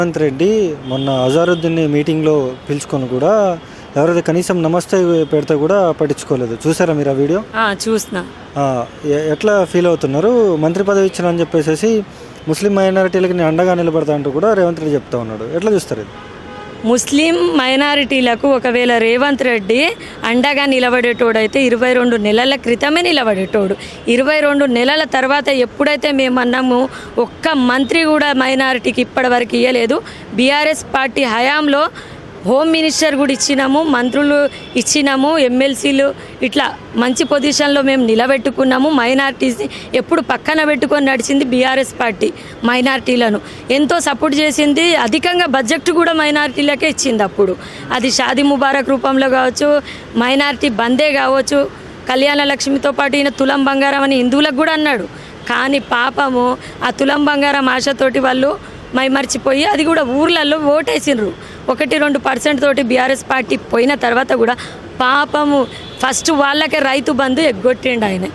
రేవంత్ రెడ్డి మొన్న అజారుద్దీన్ని మీటింగ్లో పిలుచుకొని కూడా ఎవరైతే కనీసం నమస్తే పెడితే కూడా పట్టించుకోలేదు. చూసారా మీరు ఆ వీడియో? చూసిన. ఎట్లా ఫీల్ అవుతున్నారు? మంత్రి పదవి ఇచ్చానని చెప్పేసి ముస్లిం మైనారిటీలకి నేను అండగా నిలబడతా అంటూ కూడా రేవంత్ రెడ్డి చెప్తా ఉన్నాడు. ఎట్లా చూస్తారు ఇది? ముస్లిం మైనారిటీలకు ఒకవేళ రేవంత్ రెడ్డి అండగా నిలబడేటోడైతే 22 నెలల క్రితమే నిలబడేటోడు. 22 నెలల తర్వాత ఎప్పుడైతే మేమన్నాము ఒక్క మంత్రి కూడా మైనారిటీకి ఇప్పటివరకు ఇవ్వలేదు. బీఆర్ఎస్ పార్టీ హయాంలో హోమ్ మినిస్టర్ కూడా ఇచ్చినాము, మంత్రులు ఇచ్చినాము, ఎమ్మెల్సీలు ఇట్లా మంచి పొజిషన్లో మేము నిలబెట్టుకున్నాము. మైనారిటీస్ని ఎప్పుడు పక్కన పెట్టుకొని నడిచింది బీఆర్ఎస్ పార్టీ. మైనారిటీలను ఎంతో సపోర్ట్ చేసింది. అధికంగా బడ్జెట్ కూడా మైనారిటీలకే ఇచ్చింది. అప్పుడు అది షాదీ ముబారక్ రూపంలో కావచ్చు, మైనారిటీ బందే కావచ్చు, కళ్యాణ లక్ష్మితో పాటు ఈయన తులం బంగారం అని హిందువులకు కూడా అన్నాడు. కానీ పాపము ఆ తులం బంగారం ఆశతోటి వాళ్ళు మైమర్చిపోయి అది కూడా ఊర్లలో ఓటేసిండ్రు. 1-2% తోటి బీఆర్ఎస్ పార్టీ పోయిన తర్వాత కూడా పాపము ఫస్ట్ వాళ్ళకే రైతు బంధు ఎగ్గొట్టిండు ఆయన.